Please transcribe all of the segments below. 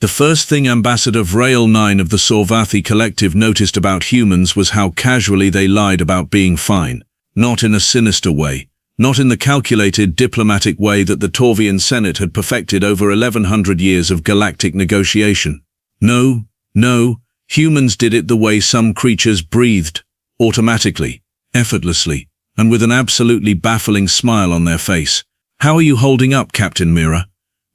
The first thing Ambassador Burrel 9 of the Sorvathi Collective noticed about humans was how casually they lied about being fine. Not in a sinister way. Not in the calculated, diplomatic way that the Torvian Senate had perfected over 1100 years of galactic negotiation. No, humans did it the way some creatures breathed, automatically, effortlessly, and with an absolutely baffling smile on their face. "How are you holding up, Captain Mira?"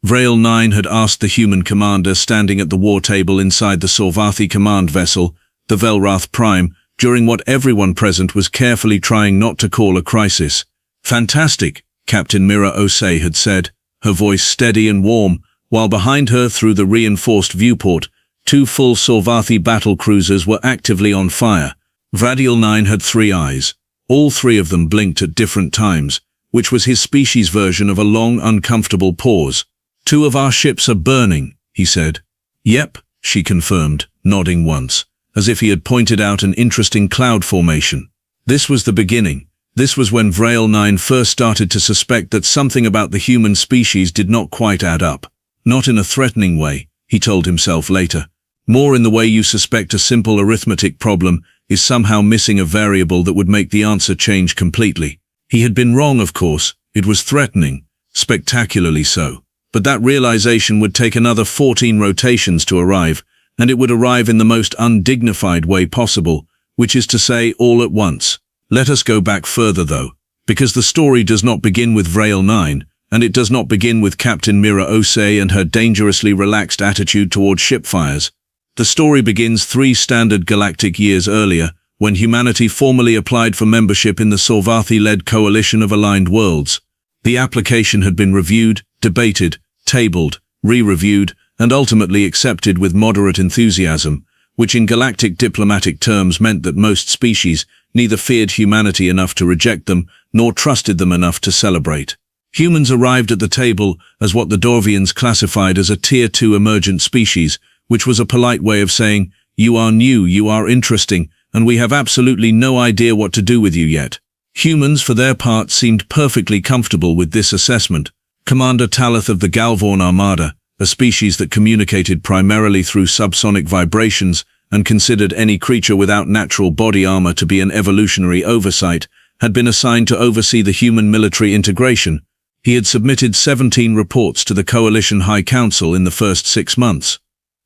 Burrel 9 had asked the human commander standing at the war table inside the Sorvathi command vessel, the Velrath Prime, during what everyone present was carefully trying not to call a crisis. "Fantastic," Captain Mira Osei had said, her voice steady and warm, while behind her through the reinforced viewport, 2 full Sorvathi battle cruisers were actively on fire. Burrel 9 had 3 eyes. All 3 of them blinked at different times, which was his species' version of a long, uncomfortable pause. "2 of our ships are burning," he said. "Yep," she confirmed, nodding once, as if he had pointed out an interesting cloud formation. This was the beginning. This was when Burrel 9 first started to suspect that something about the human species did not quite add up. Not in a threatening way, he told himself later. More in the way you suspect a simple arithmetic problem is somehow missing a variable that would make the answer change completely. He had been wrong, of course. It was threatening, spectacularly so. But that realization would take another 14 rotations to arrive, and it would arrive in the most undignified way possible, which is to say all at once. Let us go back further though, because the story does not begin with Burrel 9, and it does not begin with Captain Mira Osei and her dangerously relaxed attitude toward ship fires. The story begins 3 standard galactic years earlier, when humanity formally applied for membership in the Sorvathi-led coalition of aligned worlds. The application had been reviewed, debated, tabled, re-reviewed, and ultimately accepted with moderate enthusiasm, which in galactic diplomatic terms meant that most species neither feared humanity enough to reject them, nor trusted them enough to celebrate. Humans arrived at the table as what the Dorvians classified as a Tier 2 emergent species, which was a polite way of saying, "You are new, you are interesting, and we have absolutely no idea what to do with you yet." Humans, for their part, seemed perfectly comfortable with this assessment. Commander Talith of the Galvorn Armada, a species that communicated primarily through subsonic vibrations and considered any creature without natural body armor to be an evolutionary oversight, had been assigned to oversee the human military integration. He had submitted 17 reports to the Coalition High Council in the first 6 months.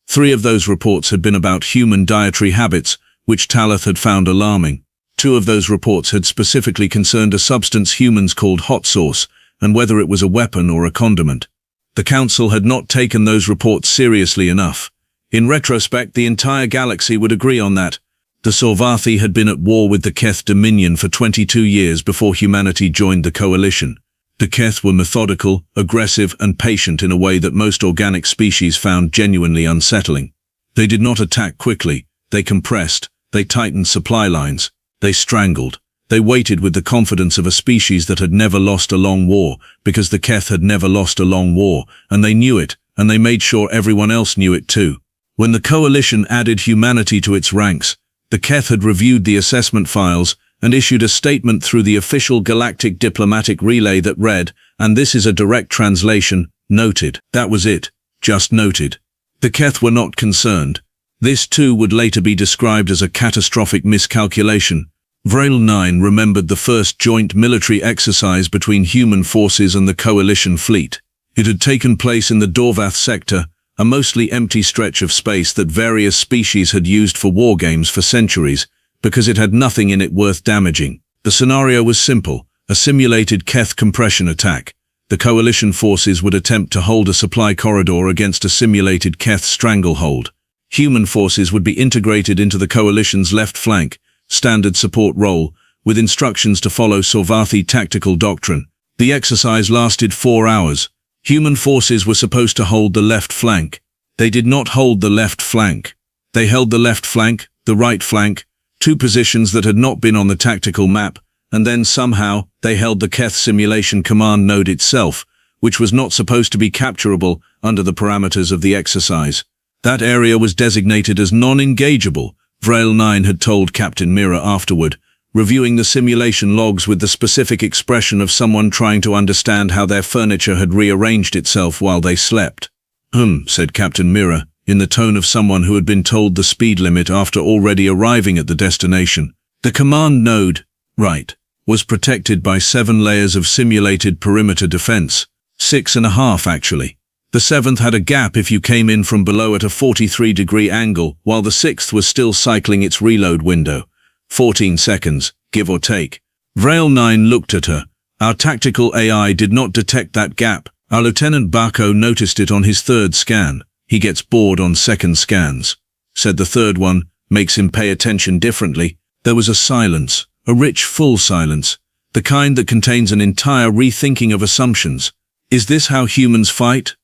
3 of those reports had been about human dietary habits, which Talith had found alarming. 2 of those reports had specifically concerned a substance humans called hot sauce, and whether it was a weapon or a condiment. The Council had not taken those reports seriously enough. In retrospect, the entire galaxy would agree on that. The Sorvathi had been at war with the Keth Dominion for 22 years before humanity joined the coalition. The Keth were methodical, aggressive, and patient in a way that most organic species found genuinely unsettling. They did not attack quickly. They compressed. They tightened supply lines. They strangled. They waited with the confidence of a species that had never lost a long war, because the Keth had never lost a long war, and they knew it, and they made sure everyone else knew it too. When the coalition added humanity to its ranks, the Keth had reviewed the assessment files and issued a statement through the official galactic diplomatic relay that read, and this is a direct translation, "Noted." That was it. Just noted. The Keth were not concerned. This too would later be described as a catastrophic miscalculation. Burrel 9 remembered the first joint military exercise between human forces and the coalition fleet. It had taken place in the Dorvath sector, a mostly empty stretch of space that various species had used for war games for centuries, because it had nothing in it worth damaging. The scenario was simple, a simulated Keth compression attack. The coalition forces would attempt to hold a supply corridor against a simulated Keth stranglehold. Human forces would be integrated into the coalition's left flank, standard support role, with instructions to follow Sorvathi tactical doctrine. The exercise lasted 4 hours. Human forces were supposed to hold the left flank. They did not hold the left flank. They held the left flank, the right flank, 2 positions that had not been on the tactical map, and then somehow they held the Keth simulation command node itself, which was not supposed to be capturable under the parameters of the exercise. That area was designated as non-engageable, Burrel 9 had told Captain Mira afterward, reviewing the simulation logs with the specific expression of someone trying to understand how their furniture had rearranged itself while they slept. Said Captain Mira, in the tone of someone who had been told the speed limit after already arriving at the destination. The command node, right, was protected by 7 layers of simulated perimeter defense. 6.5 actually. The 7th had a gap if you came in from below at a 43-degree angle, while the 6th was still cycling its reload window. 14 seconds, give or take. Vrail 9 looked at her. Our tactical AI did not detect that gap. Our Lieutenant Bako noticed it on his 3rd scan. He gets bored on 2nd scans. Said the 3rd one, makes him pay attention differently. There was a silence, a rich, full silence, the kind that contains an entire rethinking of assumptions. Is this how humans fight?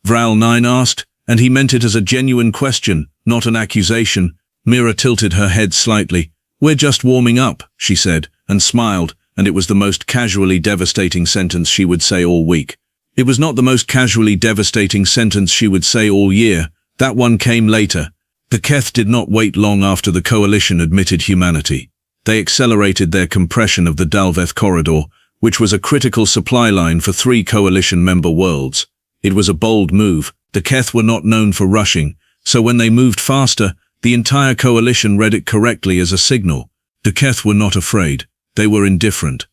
Vrail 9 asked, and he meant it as a genuine question, not an accusation. Mira tilted her head slightly. We're just warming up, she said, and smiled, and it was the most casually devastating sentence she would say all week. It was not the most casually devastating sentence she would say all year. That one came later. The Keth did not wait long after the Coalition admitted humanity. They accelerated their compression of the Dalveth corridor, which was a critical supply line for 3 Coalition member worlds. It was a bold move. The Keth were not known for rushing, so when they moved faster, the entire Coalition read it correctly as a signal. The Keth were not afraid. They were indifferent.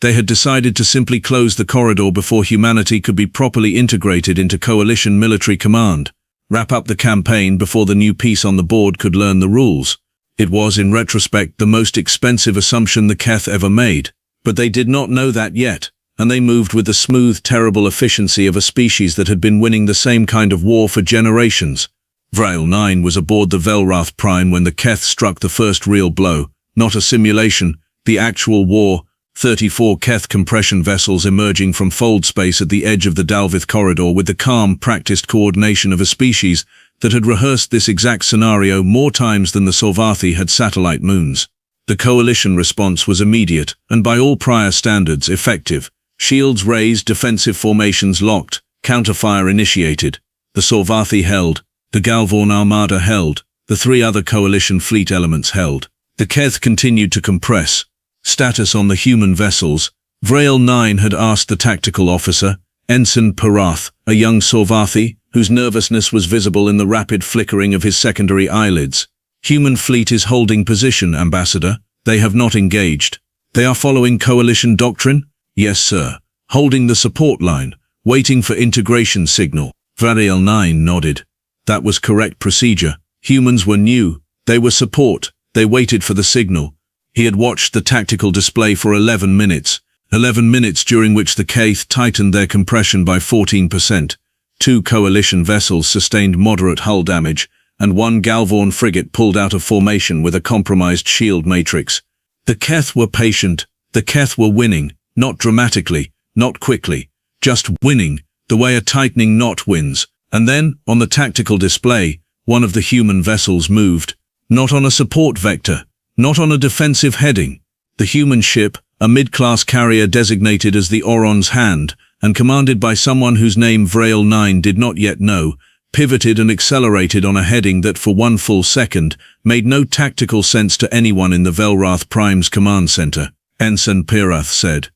They had decided to simply close the corridor before humanity could be properly integrated into Coalition military command. Wrap up the campaign before the new piece on the board could learn the rules. It was, in retrospect, the most expensive assumption the Keth ever made. But they did not know that yet, and they moved with the smooth, terrible efficiency of a species that had been winning the same kind of war for generations. Vrail 9 was aboard the Velrath Prime when the Keth struck the first real blow, not a simulation, the actual war. 34 Keth compression vessels emerging from fold space at the edge of the Dalveth corridor with the calm, practiced coordination of a species that had rehearsed this exact scenario more times than the Sorvathi had satellite moons. The Coalition response was immediate, and by all prior standards, effective. Shields raised, defensive formations locked, counterfire initiated. The Sorvathi held, the Galvorn Armada held, the 3 other Coalition fleet elements held. The Keth continued to compress. Status on the human vessels. Vrail 9 had asked the tactical officer, Ensign Parath, a young Sorvathi, whose nervousness was visible in the rapid flickering of his secondary eyelids. Human fleet is holding position, Ambassador. They have not engaged. They are following Coalition doctrine? Yes, sir. Holding the support line, waiting for integration signal. Vrail 9 nodded. That was correct procedure. Humans were new. They were support. They waited for the signal. He had watched the tactical display for 11 minutes. 11 minutes during which the Keth tightened their compression by 14%. 2 Coalition vessels sustained moderate hull damage, and 1 Galvorn frigate pulled out of formation with a compromised shield matrix. The Keth were patient. The Keth were winning, not dramatically, not quickly, just winning, the way a tightening knot wins. And then, on the tactical display, one of the human vessels moved. Not on a support vector. Not on a defensive heading. The human ship, a mid-class carrier designated as the Auron's Hand, and commanded by someone whose name Vrail 9 did not yet know, pivoted and accelerated on a heading that for 1 full second made no tactical sense to anyone in the Velrath Prime's command center. Ensign Parath said,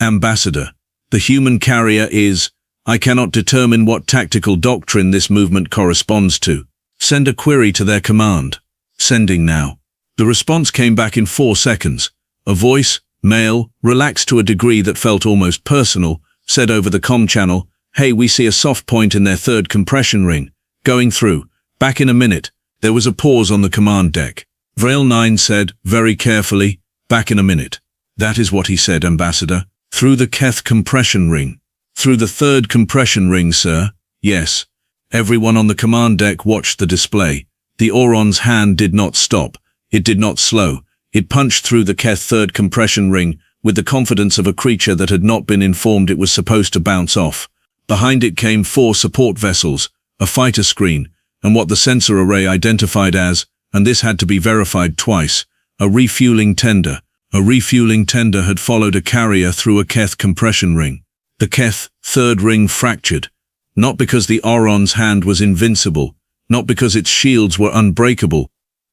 Ambassador, the human carrier is, I cannot determine what tactical doctrine this movement corresponds to. Send a query to their command. Sending now. The response came back in 4 seconds. A voice, male, relaxed to a degree that felt almost personal, said over the comm channel, Hey, we see a soft point in their 3rd compression ring. Going through. Back in a minute. There was a pause on the command deck. Vrail 9 said, very carefully, back in a minute. That is what he said, Ambassador. Through the Keth compression ring. Through the 3rd compression ring, sir. Yes. Everyone on the command deck watched the display. The Auron's Hand did not stop. It did not slow. It punched through the Keth 3rd compression ring with the confidence of a creature that had not been informed it was supposed to bounce off. Behind it came 4 support vessels, a fighter screen, and what the sensor array identified as, and this had to be verified twice, a refueling tender. A refueling tender had followed a carrier through a Keth compression ring. The Keth 3rd ring fractured, not because the Auron's Hand was invincible, not because its shields were unbreakable.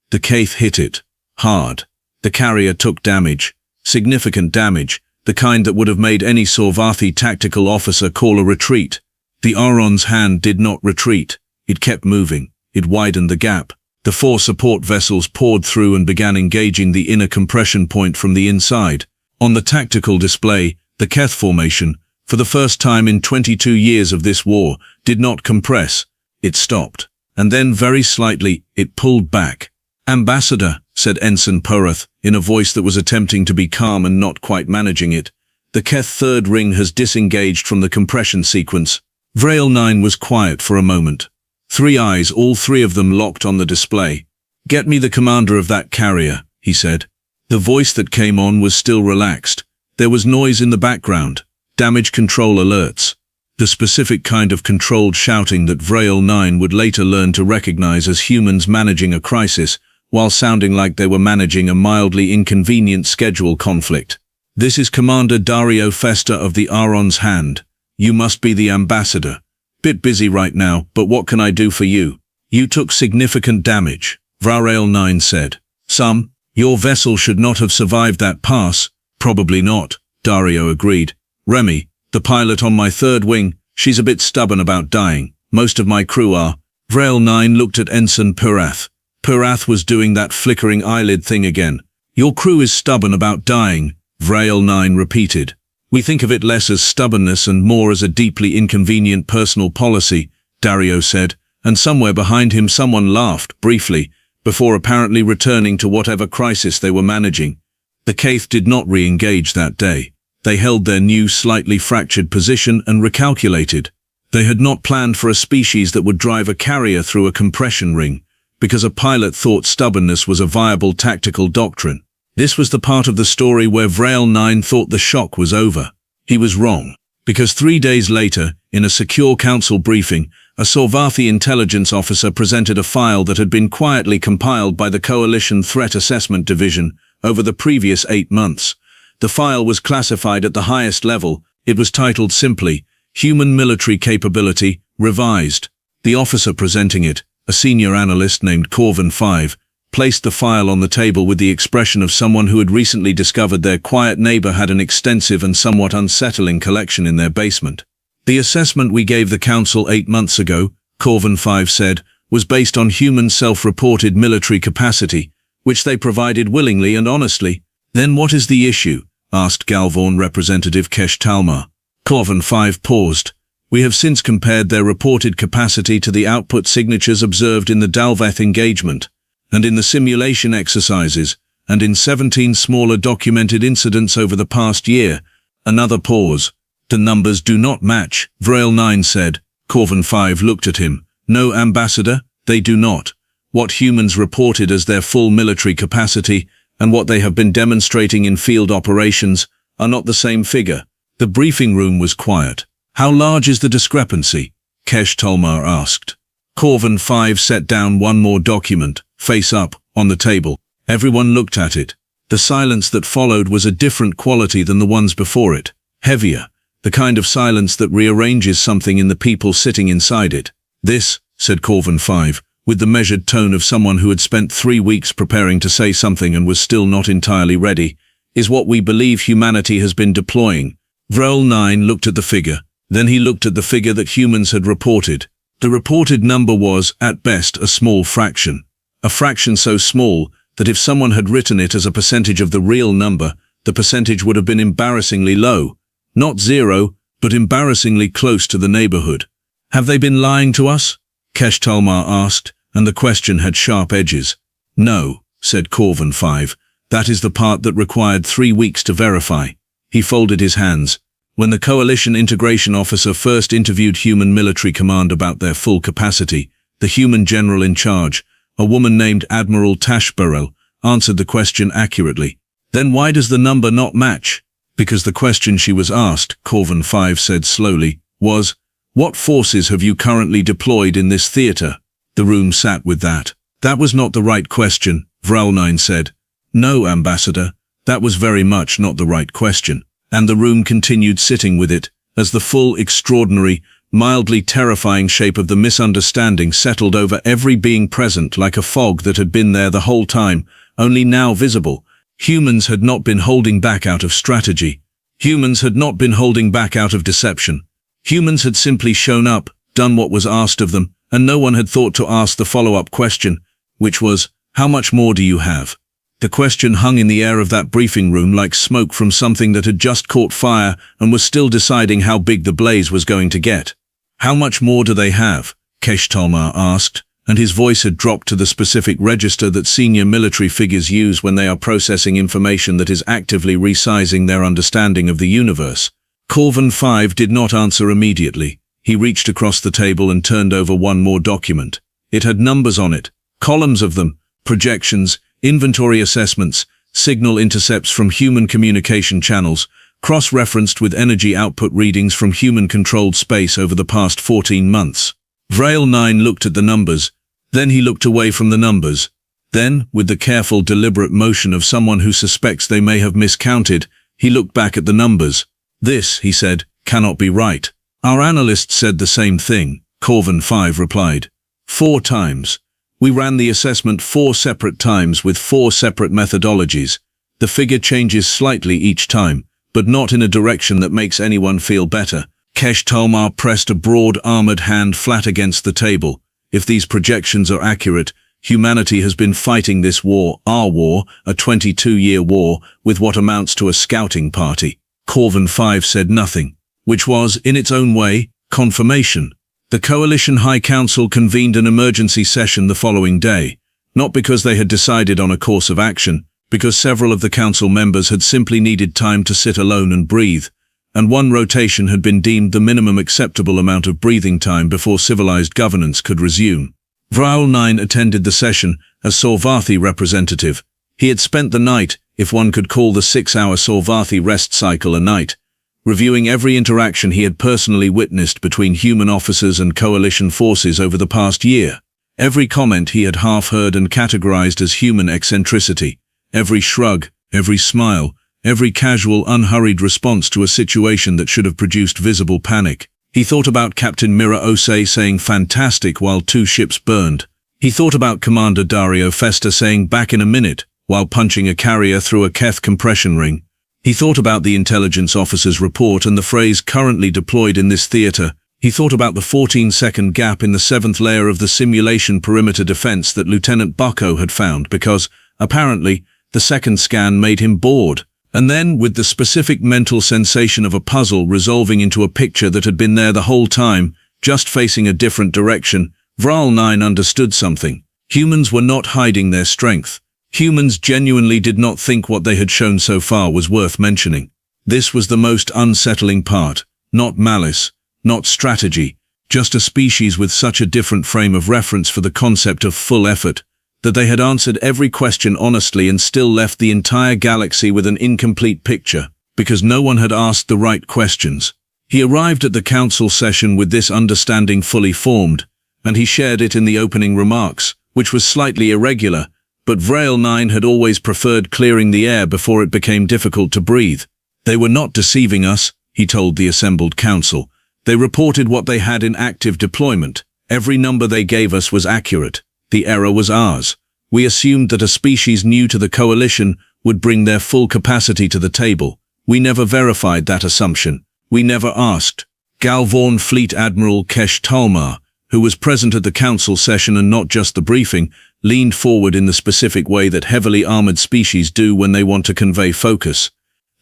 The Keth hit it. Hard. The carrier took damage. Significant damage, the kind that would have made any Sorvathi tactical officer call a retreat. The Auron's hand did not retreat. It kept moving. It widened the gap. The 4 support vessels poured through and began engaging the inner compression point from the inside. On the tactical display, the Keth formation, for the first time in 22 years of this war, did not compress. It stopped. And then, very slightly, it pulled back. "Ambassador," said Ensign Porath, in a voice that was attempting to be calm and not quite managing it, "the Keth third ring has disengaged from the compression sequence." Vrail 9 was quiet for a moment. 3 eyes, all 3 of them locked on the display. "Get me the commander of that carrier," he said. The voice that came on was still relaxed. There was noise in the background. Damage control alerts. The specific kind of controlled shouting that Vrail 9 would later learn to recognize as humans managing a crisis, while sounding like they were managing a mildly inconvenient schedule conflict. "This is Commander Dario Festa of the Auron's Hand. You must be the ambassador. Bit busy right now, but what can I do for you?" "You took significant damage," Vrail 9 said. "Some. Your vessel should not have survived that pass." "Probably not," Dario agreed. "Remy, the pilot on my 3rd wing, she's a bit stubborn about dying. Most of my crew are." Vrail 9 looked at Ensign Porath. Porath was doing that flickering eyelid thing again. "Your crew is stubborn about dying," Vrail 9 repeated. "We think of it less as stubbornness and more as a deeply inconvenient personal policy," Dario said, and somewhere behind him someone laughed, briefly, before apparently returning to whatever crisis they were managing. The Keth did not re-engage that day. They held their new, slightly fractured position and recalculated. They had not planned for a species that would drive a carrier through a compression ring, because a pilot thought stubbornness was a viable tactical doctrine. This was the part of the story where Vrail 9 thought the shock was over. He was wrong, because 3 days later, in a secure council briefing, a Sorvathi intelligence officer presented a file that had been quietly compiled by the Coalition Threat Assessment Division over the previous 8 months. The file was classified at the highest level. It was titled simply, Human Military Capability, Revised. The officer presenting it, a senior analyst named Corvin 5, placed the file on the table with the expression of someone who had recently discovered their quiet neighbor had an extensive and somewhat unsettling collection in their basement. "The assessment we gave the council 8 months ago," Corvin 5 said, "was based on human self-reported military capacity, which they provided willingly and honestly." "Then what is the issue?" asked Galvorn Representative Kesh Talmar. Corvin 5 paused. "We have since compared their reported capacity to the output signatures observed in the Dalveth engagement, and in the simulation exercises, and in 17 smaller documented incidents over the past year." Another pause. "The numbers do not match," Vrail 9 said. Corvin 5 looked at him. "No, Ambassador, they do not. What humans reported as their full military capacity, and what they have been demonstrating in field operations, are not the same figure." The briefing room was quiet. "How large is the discrepancy?" Kesh Talmar asked. Corvin 5 set down one more document, face up, on the table. Everyone looked at it. The silence that followed was a different quality than the ones before it. Heavier. The kind of silence that rearranges something in the people sitting inside it. "This," said Corvin 5, with the measured tone of someone who had spent 3 weeks preparing to say something and was still not entirely ready, "is what we believe humanity has been deploying." Vrail 9 looked at the figure. Then he looked at the figure that humans had reported. The reported number was, at best, a small fraction. A fraction so small that if someone had written it as a percentage of the real number, the percentage would have been embarrassingly low. Not 0, but embarrassingly close to the neighborhood. "Have they been lying to us?" Kesh Talmar asked, and the question had sharp edges. "No," said Corvin 5. "That is the part that required 3 weeks to verify." He folded his hands. When the Coalition Integration Officer first interviewed Human Military Command about their full capacity, the human general in charge, a woman named Admiral Burrel, answered the question accurately. "Then why does the number not match?" "Because the question she was asked," Corvin 5 said slowly, was, "What forces have you currently deployed in this theater?" The room sat with that. "That was not the right question," Vrail 9 said. "No, Ambassador, that was very much not the right question." And the room continued sitting with it, as the full, extraordinary, mildly terrifying shape of the misunderstanding settled over every being present like a fog that had been there the whole time, only now visible. Humans had not been holding back out of strategy. Humans had not been holding back out of deception. Humans had simply shown up, done what was asked of them, and no one had thought to ask the follow-up question, which was, how much more do you have? The question hung in the air of that briefing room like smoke from something that had just caught fire and was still deciding how big the blaze was going to get. How much more do they have? Keth Dominion asked, and his voice had dropped to the specific register that senior military figures use when they are processing information that is actively resizing their understanding of the universe. Corvin 5 did not answer immediately. He reached across the table and turned over one more document. It had numbers on it, columns of them, projections, inventory assessments, signal intercepts from human communication channels, cross-referenced with energy output readings from human-controlled space over the past 14 months. Burrel 9 looked at the numbers, then he looked away from the numbers. Then, with the careful, deliberate motion of someone who suspects they may have miscounted, he looked back at the numbers. This, he said, cannot be right. Our analysts said the same thing, Corvin 5 replied. 4 times. We ran the assessment 4 separate times with 4 separate methodologies. The figure changes slightly each time, but not in a direction that makes anyone feel better. Keth Dominion pressed a broad armored hand flat against the table. If these projections are accurate, humanity has been fighting this war, our war, a 22-year war, with what amounts to a scouting party. Corvin 5 said nothing, which was, in its own way, confirmation. The Coalition High Council convened an emergency session the following day, not because they had decided on a course of action, because several of the council members had simply needed time to sit alone and breathe, and one rotation had been deemed the minimum acceptable amount of breathing time before civilized governance could resume. Burrel 9 attended the session as Sorvathi representative. He had spent the night, if one could call the 6-hour Sorvathi rest cycle a night, reviewing every interaction he had personally witnessed between human officers and coalition forces over the past year. Every comment he had half heard and categorized as human eccentricity. Every shrug, every smile, every casual, unhurried response to a situation that should have produced visible panic. He thought about Captain Mira saying fantastic while 2 ships burned. He thought about Commander Dario Festa saying back in a minute while punching a carrier through a Keth compression ring. He thought about the intelligence officer's report and the phrase currently deployed in this theater. He thought about the 14-second gap in the 7th layer of the simulation perimeter defense that Lieutenant Bucko had found because, apparently, the second scan made him bored. And then, with the specific mental sensation of a puzzle resolving into a picture that had been there the whole time, just facing a different direction, Burrel 9 understood something. Humans were not hiding their strength. Humans genuinely did not think what they had shown so far was worth mentioning. This was the most unsettling part. Not malice, not strategy, just a species with such a different frame of reference for the concept of full effort, that they had answered every question honestly and still left the entire galaxy with an incomplete picture, because no one had asked the right questions. He arrived at the council session with this understanding fully formed, and he shared it in the opening remarks, which was slightly irregular, but Burrel 9 had always preferred clearing the air before it became difficult to breathe. They were not deceiving us, he told the assembled council. They reported what they had in active deployment. Every number they gave us was accurate. The error was ours. We assumed that a species new to the coalition would bring their full capacity to the table. We never verified that assumption. We never asked. Galvorn Fleet Admiral Keth Dominion, who was present at the council session and not just the briefing, leaned forward in the specific way that heavily armored species do when they want to convey focus.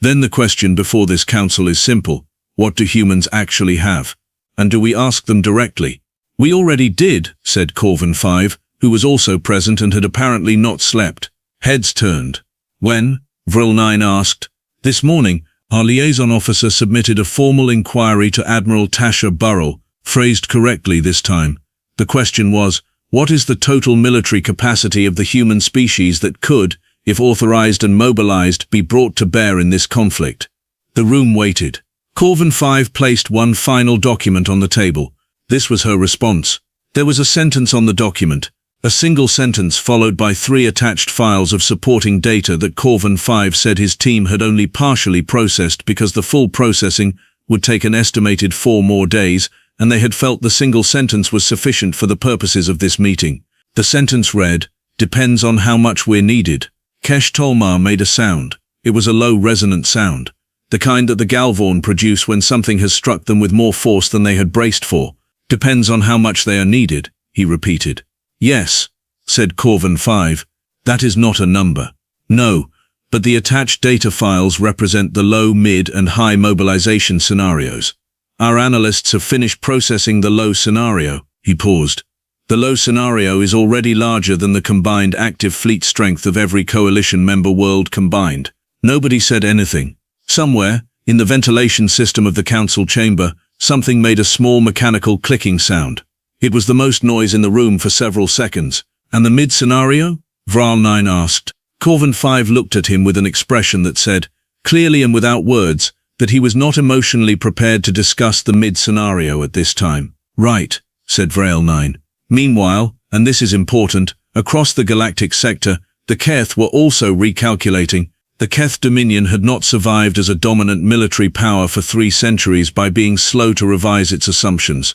Then the question before this council is simple. What do humans actually have? And do we ask them directly? We already did, said Corvin 5, who was also present and had apparently not slept. Heads turned. When? Burrel 9 asked. This morning, our liaison officer submitted a formal inquiry to Admiral Tasha Burrel, phrased correctly this time. The question was, what is the total military capacity of the human species that could, if authorized and mobilized, be brought to bear in this conflict? The room waited. Corvin 5 placed one final document on the table. This was her response. There was a sentence on the document, a single sentence followed by 3 attached files of supporting data that Corvin 5 said his team had only partially processed because the full processing would take an estimated 4 more days, and they had felt the single sentence was sufficient for the purposes of this meeting. The sentence read, "Depends on how much we're needed." Keth Dominion made a sound. It was a low resonant sound. The kind that the Galvorn produce when something has struck them with more force than they had braced for. Depends on how much they are needed, he repeated. Yes, said Corvin 5. That is not a number. No, but the attached data files represent the low, mid, and high mobilization scenarios. Our analysts have finished processing the low scenario. He paused. The low scenario is already larger than the combined active fleet strength of every coalition member world combined. Nobody said anything. Somewhere, in the ventilation system of the council chamber, something made a small mechanical clicking sound. It was the most noise in the room for several seconds. And the mid-scenario? Vral 9 asked. Corvin 5 looked at him with an expression that said, clearly and without words, that he was not emotionally prepared to discuss the mid-scenario at this time. Right, said Vral 9. Meanwhile, and this is important, across the Galactic sector, the Keth were also recalculating. The Keth Dominion had not survived as a dominant military power for 3 centuries by being slow to revise its assumptions.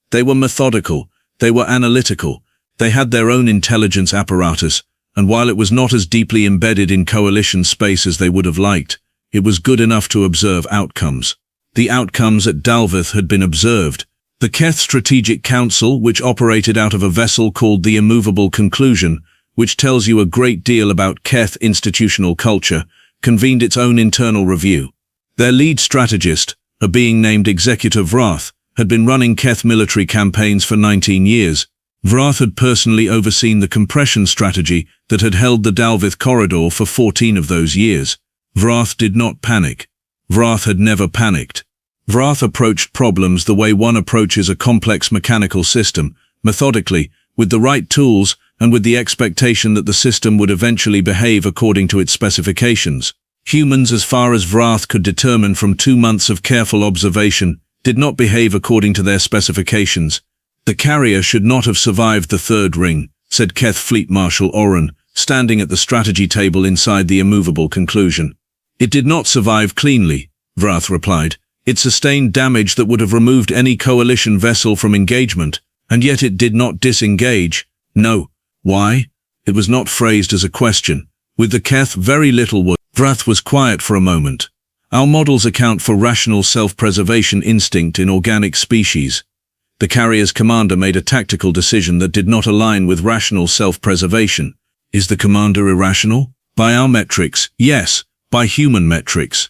They were methodical, they were analytical, they had their own intelligence apparatus, and while it was not as deeply embedded in coalition space as they would have liked, it was good enough to observe outcomes. The outcomes at Dalvith had been observed. The Keth Strategic Council, which operated out of a vessel called the Immovable Conclusion, which tells you a great deal about Keth institutional culture, convened its own internal review. Their lead strategist, a being named Executor Vrath, had been running Keth military campaigns for 19 years. Vrath had personally overseen the compression strategy that had held the Dalvith corridor for 14 of those years. Vrath did not panic. Vrath had never panicked. Vrath approached problems the way one approaches a complex mechanical system, methodically, with the right tools, and with the expectation that the system would eventually behave according to its specifications. Humans, as far as Vrath could determine from 2 months of careful observation, did not behave according to their specifications. The carrier should not have survived the 3rd ring, said Keth Fleet Marshal Auron, standing at the strategy table inside the Immovable Conclusion. It did not survive cleanly, Vrath replied. It sustained damage that would have removed any coalition vessel from engagement, and yet it did not disengage. No. Why? It was not phrased as a question. With the Keth, very little was. Vrath was quiet for a moment. Our models account for rational self-preservation instinct in organic species. The carrier's commander made a tactical decision that did not align with rational self-preservation. Is the commander irrational? By our metrics, yes. By human metrics.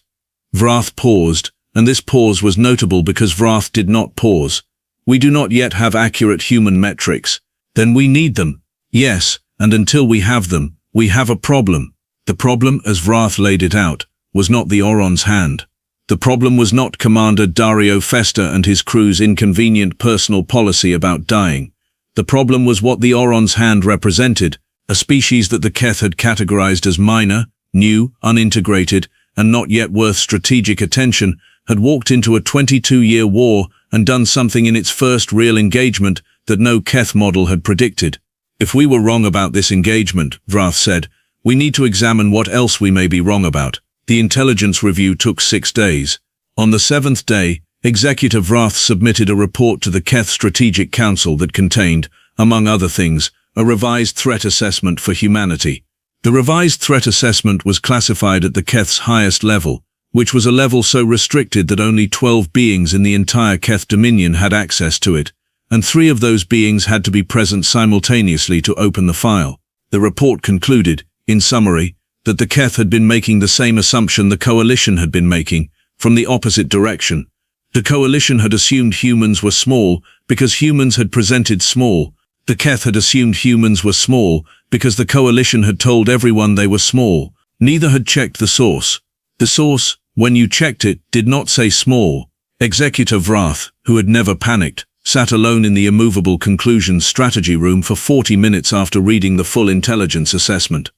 Vrath paused, and this pause was notable because Vrath did not pause. We do not yet have accurate human metrics. Then we need them. Yes, and until we have them, we have a problem. The problem, as Vrath laid it out, was not the Auron's hand. The problem was not Commander Dario Festa and his crew's inconvenient personal policy about dying. The problem was what the Auron's hand represented, a species that the Keth had categorized as minor, new, unintegrated, and not yet worth strategic attention, had walked into a 22-year war and done something in its first real engagement that no Keth model had predicted. If we were wrong about this engagement, Vrath said, we need to examine what else we may be wrong about. The intelligence review took 6 days. On the 7th day, Executor Vrath submitted a report to the Keth Strategic Council that contained, among other things, a revised threat assessment for humanity. The revised threat assessment was classified at the Keth's highest level, which was a level so restricted that only 12 beings in the entire Keth Dominion had access to it, and 3 of those beings had to be present simultaneously to open the file. The report concluded, in summary, that the Keth had been making the same assumption the Coalition had been making, from the opposite direction. The Coalition had assumed humans were small because humans had presented small. The Keth had assumed humans were small because the Coalition had told everyone they were small. Neither had checked the source. The source, when you checked it, did not say small. Executor Vrath, who had never panicked, sat alone in the Immovable Conclusions strategy room for 40 minutes after reading the full intelligence assessment.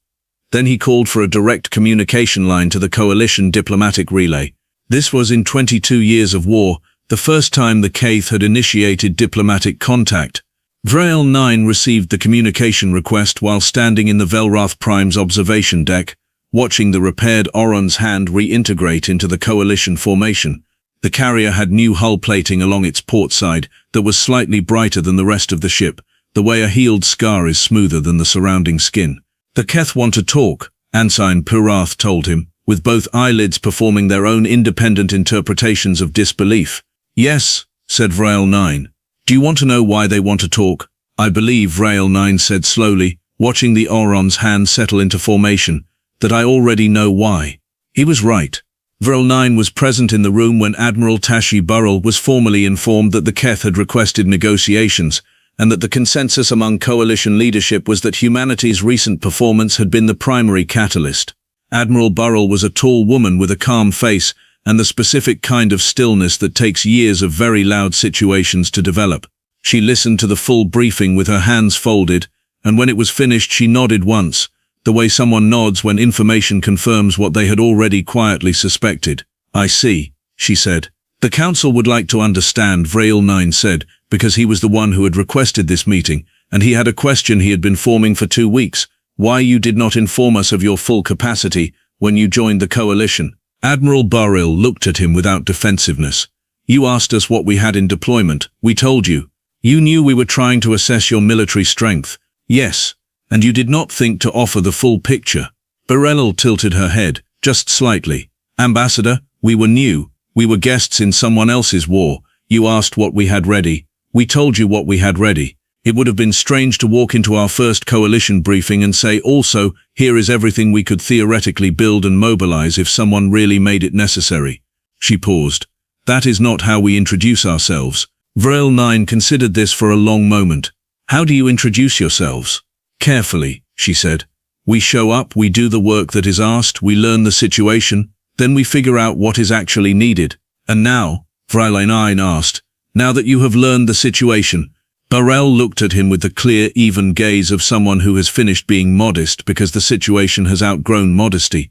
Then he called for a direct communication line to the Coalition diplomatic relay. This was in 22 years of war, the first time the Keth had initiated diplomatic contact. Vral 9 received the communication request while standing in the Velrath Prime's observation deck, watching the repaired Auron's hand reintegrate into the Coalition formation. The carrier had new hull plating along its port side that was slightly brighter than the rest of the ship, the way a healed scar is smoother than the surrounding skin. The Keth want to talk, Ensign Purath told him, with both eyelids performing their own independent interpretations of disbelief. "Yes," said Vrail 9. "Do you want to know why they want to talk?" "I believe," Vrail 9 said slowly, watching the Auron's hand settle into formation, "that I already know why." He was right. Vrail 9 was present in the room when Admiral Tashi Burrel was formally informed that the Keth had requested negotiations, and that the consensus among coalition leadership was that humanity's recent performance had been the primary catalyst. Admiral Burrel was a tall woman with a calm face and the specific kind of stillness that takes years of very loud situations to develop. She listened to the full briefing with her hands folded, and when it was finished she nodded once, the way someone nods when information confirms what they had already quietly suspected. "I see," she said. "The Council would like to understand," Vrail 9 said, because he was the one who had requested this meeting, and he had a question he had been forming for 2 weeks. "Why you did not inform us of your full capacity when you joined the coalition?" Admiral Burrel looked at him without defensiveness. "You asked us what we had in deployment. We told you. You knew we were trying to assess your military strength." "Yes, and you did not think to offer the full picture." Burrel tilted her head, just slightly. "Ambassador, we were new. We were guests in someone else's war. You asked what we had ready. We told you what we had ready. It would have been strange to walk into our first coalition briefing and say, also, here is everything we could theoretically build and mobilize if someone really made it necessary." She paused. "That is not how we introduce ourselves." Vrail 9 considered this for a long moment. "How do you introduce yourselves?" "Carefully," she said. "We show up, we do the work that is asked, we learn the situation, then we figure out what is actually needed." "And now," Vrail 9 asked, "now that you have learned the situation?" Burrel looked at him with the clear, even gaze of someone who has finished being modest because the situation has outgrown modesty.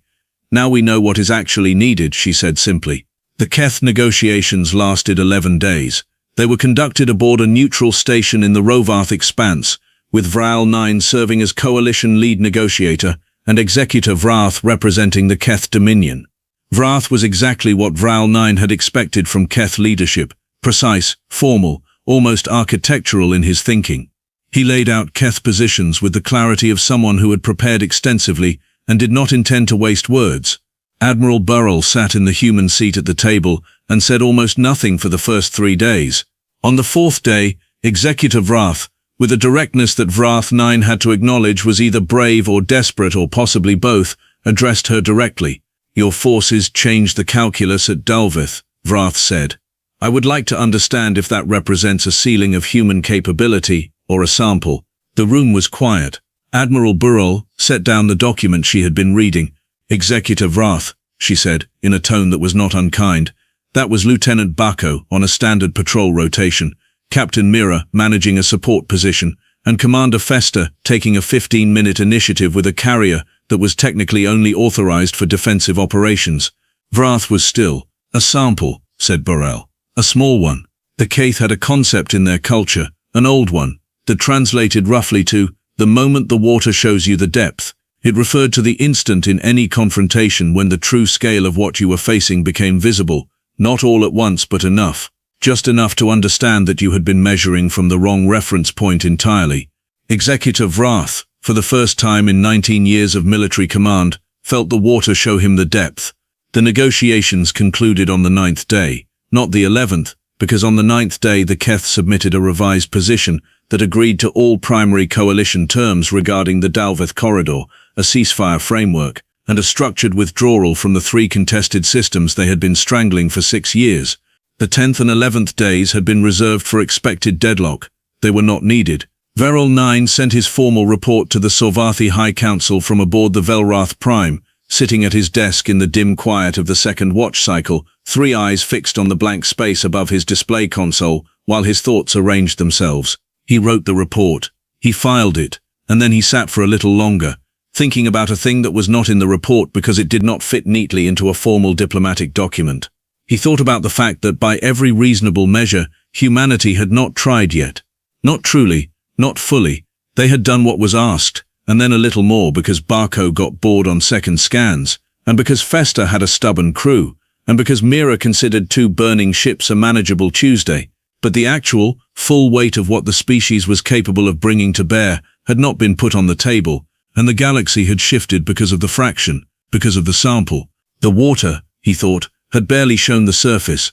"Now we know what is actually needed," she said simply. The Keth negotiations lasted 11 days. They were conducted aboard a neutral station in the Rovarth Expanse, with Vrail 9 serving as coalition lead negotiator and Executor Vrath representing the Keth Dominion. Vrath was exactly what Vrail 9 had expected from Keth leadership, precise, formal, almost architectural in his thinking. He laid out Keth positions with the clarity of someone who had prepared extensively and did not intend to waste words. Admiral Burrel sat in the human seat at the table and said almost nothing for the first 3 days. On the 4th day, Executor Vrath, with a directness that Vrath 9 had to acknowledge was either brave or desperate or possibly both, addressed her directly. "Your forces changed the calculus at Dalvith," Vrath said. "I would like to understand if that represents a ceiling of human capability or a sample." The room was quiet. Admiral Burrel set down the document she had been reading. "Executor Vrath," she said, in a tone that was not unkind. "That was Lieutenant Bako on a standard patrol rotation, Captain Mira managing a support position, and Commander Fester taking a 15-minute initiative with a carrier that was technically only authorized for defensive operations." Vrath was still. "A sample," said Burrel. "A small one. The Keth had a concept in their culture, an old one, that translated roughly to, the moment the water shows you the depth. It referred to the instant in any confrontation when the true scale of what you were facing became visible, not all at once but enough. Just enough to understand that you had been measuring from the wrong reference point entirely." Executor Vrath, for the first time in 19 years of military command, felt the water show him the depth. The negotiations concluded on the 9th day. Not the 11th, because on the 9th day the Keth submitted a revised position that agreed to all primary coalition terms regarding the Dalvith corridor, a ceasefire framework, and a structured withdrawal from the 3 contested systems they had been strangling for 6 years. The 10th and 11th days had been reserved for expected deadlock. They were not needed. Vrail 9 sent his formal report to the Sorvathi High Council from aboard the Velrath Prime, sitting at his desk in the dim quiet of the second watch cycle, 3 eyes fixed on the blank space above his display console, while his thoughts arranged themselves. He wrote the report. He filed it, and then he sat for a little longer, thinking about a thing that was not in the report because it did not fit neatly into a formal diplomatic document. He thought about the fact that by every reasonable measure, humanity had not tried yet. Not truly, not fully. They had done what was asked, and then a little more because Bako got bored on second scans, and because Fester had a stubborn crew, and because Mira considered 2 burning ships a manageable Tuesday. But the actual, full weight of what the species was capable of bringing to bear had not been put on the table, and the galaxy had shifted because of the fraction, because of the sample. The water, he thought, had barely shown the surface.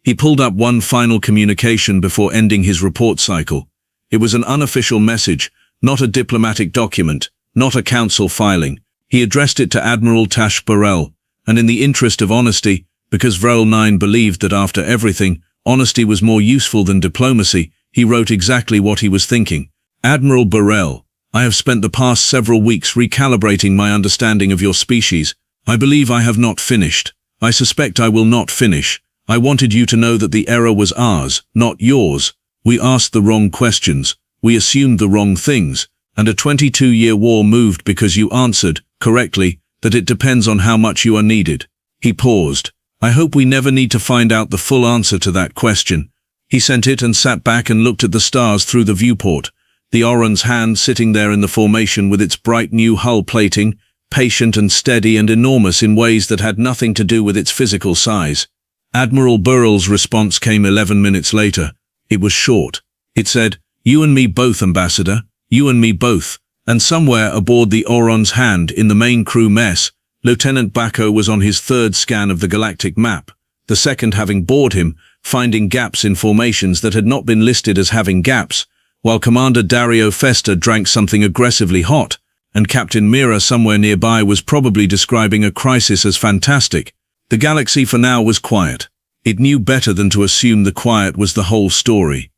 He pulled up one final communication before ending his report cycle. It was an unofficial message, not a diplomatic document, not a council filing. He addressed it to Admiral Burrel, and in the interest of honesty, because Vrel 9 believed that after everything, honesty was more useful than diplomacy, he wrote exactly what he was thinking. Admiral Burrel, I have spent the past several weeks recalibrating my understanding of your species. I believe I have not finished. I suspect I will not finish. I wanted you to know that the error was ours, not yours. We asked the wrong questions. We assumed the wrong things. And a 22-year war moved because you answered, correctly, that it depends on how much you are needed. He paused. I hope we never need to find out the full answer to that question. He sent it and sat back and looked at the stars through the viewport. The Auron's hand sitting there in the formation with its bright new hull plating, patient and steady and enormous in ways that had nothing to do with its physical size. Admiral Burrel's response came 11 minutes later. It was short. It said, "You and me both, Ambassador. You and me both." And somewhere aboard the Auron's hand in the main crew mess, Lieutenant Bacco was on his third scan of the galactic map, the second having bored him, finding gaps in formations that had not been listed as having gaps, while Commander Dario Festa drank something aggressively hot, and Captain Mira somewhere nearby was probably describing a crisis as fantastic. The galaxy for now was quiet. It knew better than to assume the quiet was the whole story.